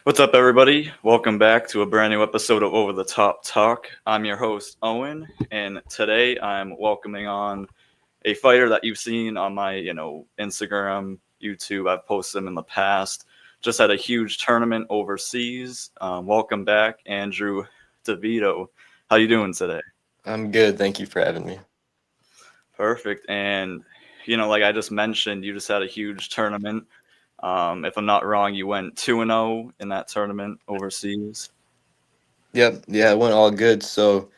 What's up, everybody? Welcome back to a brand new episode of Over the Top Talk. I'm your host, Owen, and today I'm welcoming on a fighter that you've seen on my, Instagram, YouTube. I've posted him in the past. Just had a huge tournament overseas. Welcome back, Andrew Devito. How you doing today? I'm good. Thank you for having me. Perfect. And like I just mentioned, you just had a huge tournament. If I'm not wrong, you went 2-0 in that tournament overseas. Yep. Yeah, it went all good. So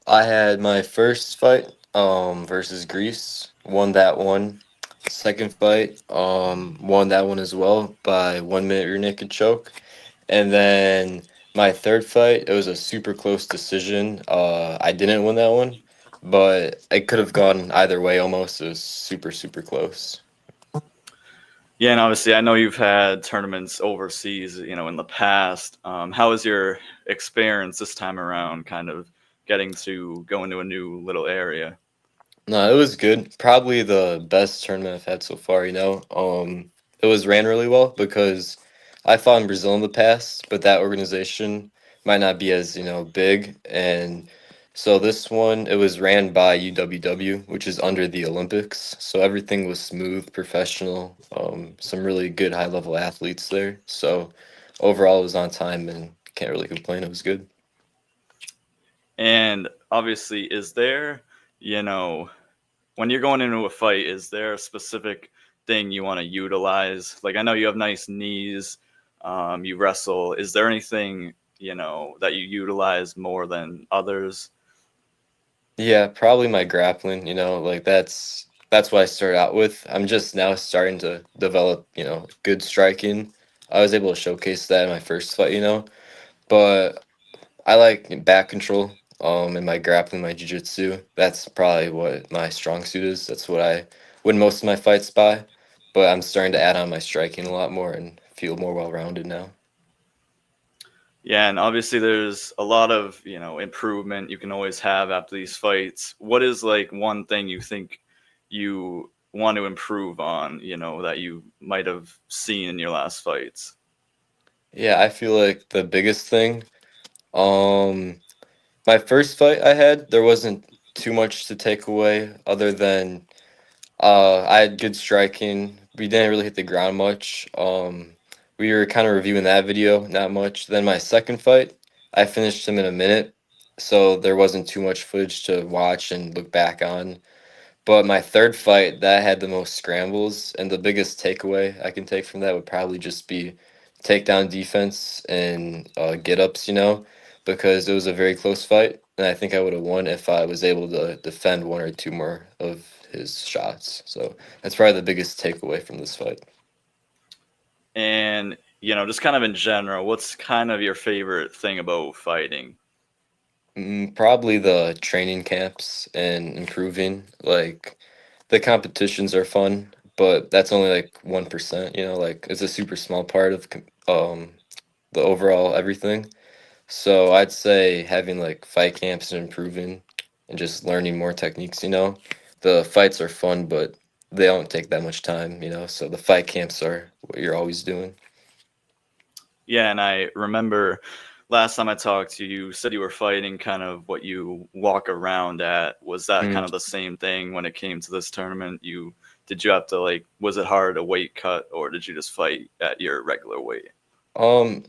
I had my first fight versus Greece. Won that one. Second fight, won that one as well by 1 minute rear naked choke. And then my third fight, it was a super close decision. I didn't win that one, but it could have gone either way almost. It was super, super close. Yeah, and obviously, I know you've had tournaments overseas, in the past. How was your experience this time around, kind of getting to go into a new little area? No, it was good. Probably the best tournament I've had so far, It was ran really well because I fought in Brazil in the past, but that organization might not be as, big. And so this one, it was ran by UWW, which is under the Olympics. So everything was smooth, professional, some really good high level athletes there. So overall, it was on time and can't really complain. It was good. And obviously, is there, you know, when you're going into a fight, is there a specific thing you want to utilize? Like, I know you have nice knees, you wrestle. Is there anything, that you utilize more than others? Yeah, probably my grappling, like that's what I started out with. I'm just now starting to develop, good striking. I was able to showcase that in my first fight, but I like back control, and my grappling, my jiu-jitsu. That's probably what my strong suit is. That's what I win most of my fights by, but I'm starting to add on my striking a lot more and feel more well-rounded now. Yeah, and obviously there's a lot of, improvement you can always have after these fights. What is like one thing you think you want to improve on, that you might have seen in your last fights? Yeah, I feel like the biggest thing, um my first fight I had, there wasn't too much to take away other than I had good striking. We didn't really hit the ground much. We were kind of reviewing that video, not much. Then my second fight, I finished him in a minute, so there wasn't too much footage to watch and look back on. But my third fight, that had the most scrambles, and the biggest takeaway I can take from that would probably just be takedown defense and get ups, because it was a very close fight, and I think I would have won if I was able to defend one or two more of his shots. So that's probably the biggest takeaway from this fight. And, just kind of in general, what's kind of your favorite thing about fighting? Probably the training camps and improving. Like the competitions are fun, but that's only like 1%. Like it's a super small part of the overall everything. So I'd say having like fight camps and improving and just learning more techniques. The fights are fun, but they don't take that much time. So the fight camps are what you're always doing. Yeah, and I remember last time I talked to you, you said you were fighting kind of what you walk around at. Was that kind Mm. of the same thing when it came to this tournament? Did you have to like was it hard to weight cut or did you just fight at your regular weight? Um,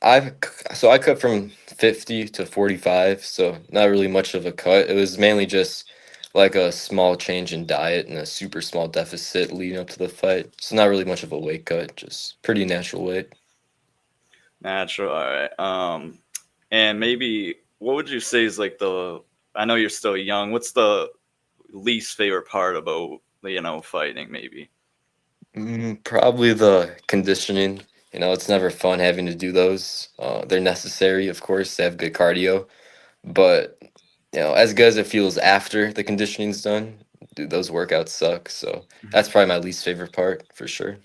I cut from 50 to 45, so not really much of a cut. It was mainly just like a small change in diet and a super small deficit leading up to the fight. So not really much of a weight cut, just pretty natural weight. Natural, all right. And maybe what would you say is like the I know you're still young. What's the least favorite part about, fighting maybe? Probably the conditioning. It's never fun having to do those. They're necessary, of course, to have good cardio, but as good as it feels after the conditioning's done, dude, those workouts suck. So that's probably my least favorite part for sure.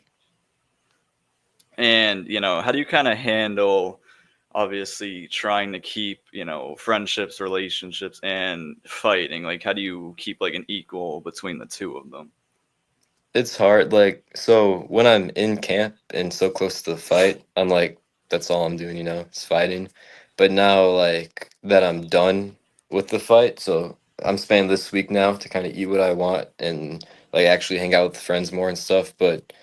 And, how do you kind of handle obviously trying to keep, friendships, relationships, and fighting? Like, how do you keep like an equal between the two of them? It's hard. Like, so when I'm in camp and so close to the fight, I'm like that's all I'm doing, you know, it's fighting. But now, like that, I'm done with the fight, so I'm spending this week now to kind of eat what I want and like actually hang out with friends more and stuff. But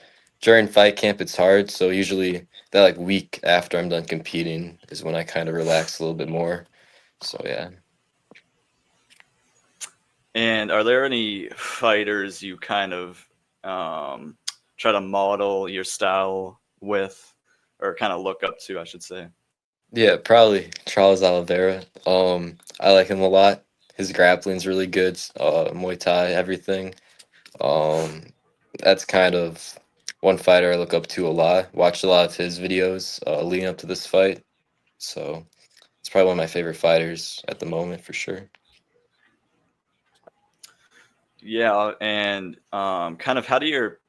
during fight camp, it's hard. So usually that like week after I'm done competing is when I kind of relax a little bit more. So yeah. And are there any fighters you kind of um, try to model your style with, or kind of look up to, I should say? Yeah, probably Charles Oliveira. I like him a lot. His grappling's really good. Muay Thai, everything. Um, that's kind of one fighter I look up to a lot. Watched a lot of his videos leading up to this fight. So it's probably one of my favorite fighters at the moment for sure. Yeah, and kind of how do your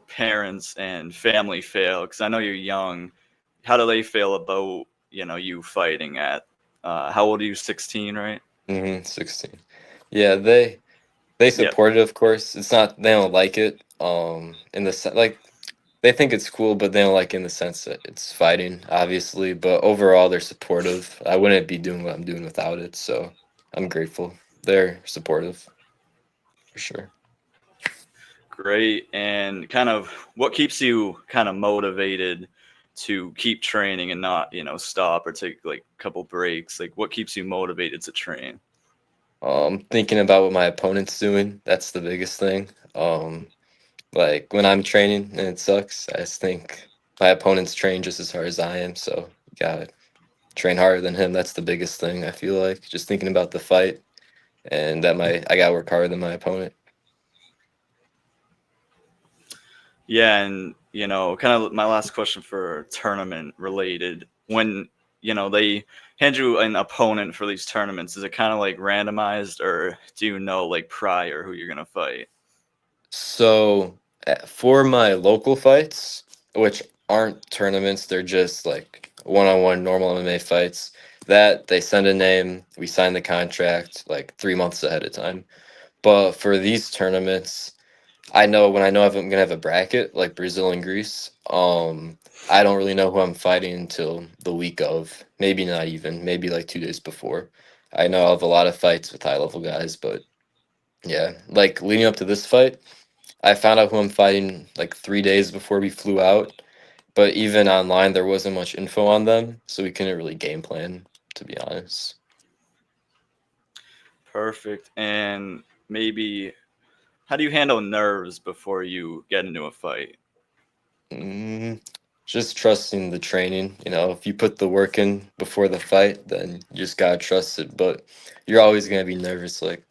parents and family feel? Because I know you're young. How do they feel about you fighting at how old are you? 16, right? 16. Yeah, they Yep. support it, of course. It's not they don't like it. In the like they think it's cool, but they don't like it in the sense that it's fighting, obviously. But overall, they're supportive. I wouldn't be doing what I'm doing without it, so I'm grateful. They're supportive for sure. Great. And kind of what keeps you kind of motivated to keep training and not stop or take like a couple breaks? Like what keeps you motivated to train? Thinking about what my opponent's doing, that's the biggest thing. Like when I'm training and it sucks, I just think my opponent's trained just as hard as I am, so you gotta train harder than him. That's the biggest thing I feel like. Just thinking about the fight and that my I gotta work harder than my opponent. Yeah, and kind of my last question for tournament related. When they hand you an opponent for these tournaments, is it kind of like randomized, or do you know like prior who you're gonna fight? So for my local fights, which aren't tournaments, they're just like one-on-one normal MMA fights. That they send a name, we sign the contract like 3 months ahead of time. But for these tournaments, I know when I know I'm gonna have a bracket like Brazil and Greece. I don't really know who I'm fighting until the week of, maybe not even, maybe like 2 days before. I know I have a lot of fights with high level guys, but yeah, like leading up to this fight, I found out who I'm fighting like 3 days before we flew out. But even online, there wasn't much info on them, so we couldn't really game plan, to be honest. Perfect. And maybe how do you handle nerves before you get into a fight? Mm, just trusting the training. You know, if you put the work in before the fight, then you just gotta trust it. But you're always gonna be nervous. Like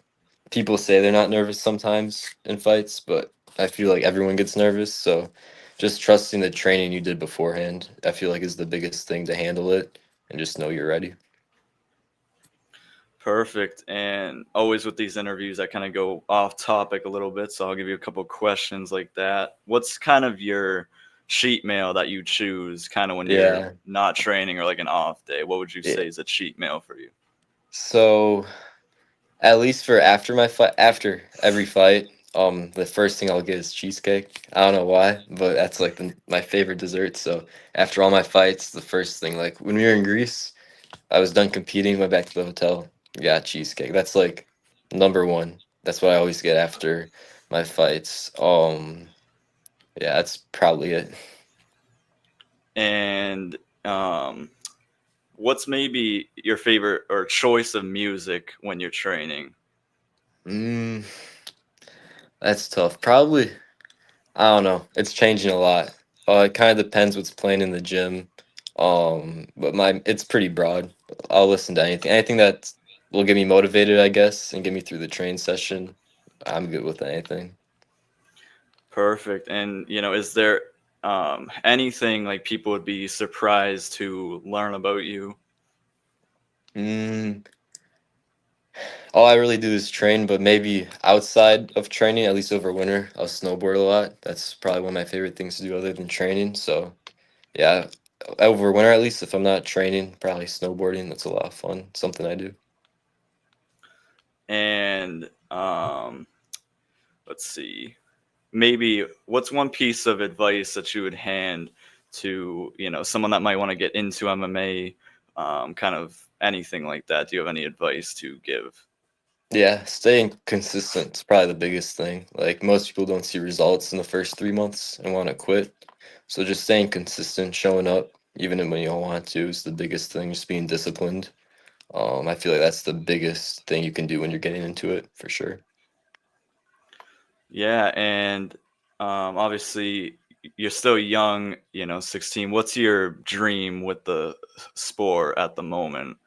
people say they're not nervous sometimes in fights, but I feel like everyone gets nervous. So just trusting the training you did beforehand, I feel like is the biggest thing to handle it and just know you're ready. Perfect. And always with these interviews, I kind of go off topic a little bit. So I'll give you a couple questions like that. What's kind of your cheat meal that you choose kind of when you're Yeah. not training or like an off day? What would you Yeah. say is a cheat meal for you? So at least for after my fight, after every fight, the first thing I'll get is cheesecake. I don't know why, but that's like my favorite dessert. So after all my fights, the first thing, like when we were in Greece, I was done competing, went back to the hotel, got cheesecake. That's like number one. That's what I always get after my fights. Yeah, that's probably it. And what's maybe your favorite or choice of music when you're training? Mm, that's tough. Probably. I don't know. It's changing a lot. It kind of depends what's playing in the gym. But my it's pretty broad. I'll listen to anything. Anything that will get me motivated, I guess, and get me through the train session. I'm good with anything. Perfect. And is there anything like people would be surprised to learn about you? Mm, all I really do is train, but maybe outside of training, at least over winter, I'll snowboard a lot. That's probably one of my favorite things to do other than training. So yeah, over winter at least, if I'm not training, probably snowboarding. That's a lot of fun. Something I do. And let's see. Maybe what's one piece of advice that you would hand to someone that might want to get into MMA, kind of anything like that? Do you have any advice to give? Yeah, staying consistent is probably the biggest thing. Like most people don't see results in the first 3 months and want to quit. So just staying consistent, showing up, even when you don't want to, is the biggest thing. Just being disciplined. I feel like that's the biggest thing you can do when you're getting into it for sure. Yeah, and obviously you're still young, 16. What's your dream with the sport at the moment?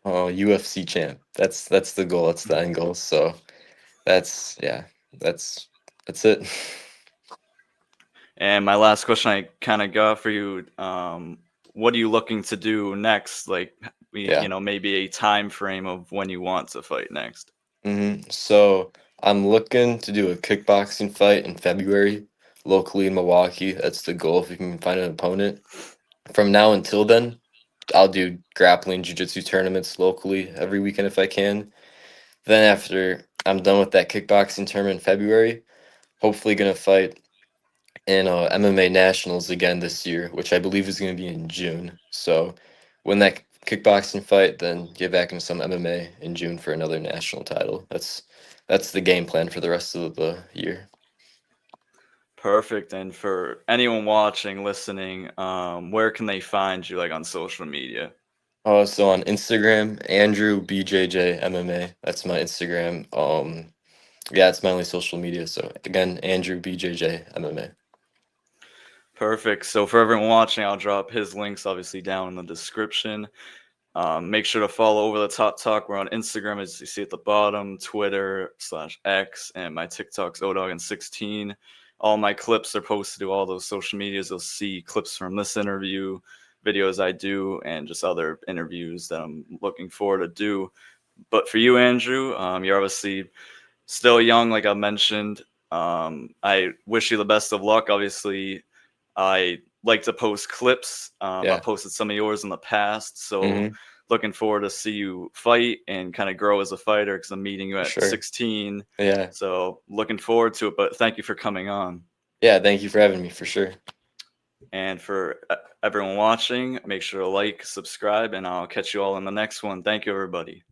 Oh, UFC champ. That's the goal. That's the end goal. So that's yeah, that's that's it. And my last question I kind of got for you, what are you looking to do next? Like, Yeah. maybe a time frame of when you want to fight next. So I'm looking to do a kickboxing fight in February locally in Milwaukee. That's the goal if we can find an opponent. From now until then, I'll do grappling jiu-jitsu tournaments locally every weekend if I can. Then after I'm done with that kickboxing tournament in February, hopefully gonna fight in MMA Nationals again this year, which I believe is going to be in June. So win that kickboxing fight, then get back into some MMA in June for another national title. That's the game plan for the rest of the year. Perfect. And for anyone watching, listening, where can they find you, like on social media? So on Instagram, Andrew BJJ MMA. That's my Instagram. Yeah, it's my only social media. So again, Andrew BJJ MMA. Perfect. So for everyone watching, I'll drop his links obviously down in the description. Make sure to follow Over the Top Talk. We're on Instagram, as you see at the bottom, Twitter/X, and my TikTok's ODoggen16. All my clips are posted to all those social medias. You'll see clips from this interview, videos I do, and just other interviews that I'm looking forward to do. But for you, Andrew, you're obviously still young, like I mentioned. I wish you the best of luck. Obviously, I like to post clips. I've Yeah. posted some of yours in the past, so Mm-hmm. looking forward to see you fight and kind of grow as a fighter because I'm meeting you For at sure. 16. Yeah. So looking forward to it. But thank you for coming on. Yeah. Thank you for having me. For sure. And for everyone watching, make sure to like, subscribe, and I'll catch you all in the next one. Thank you, everybody.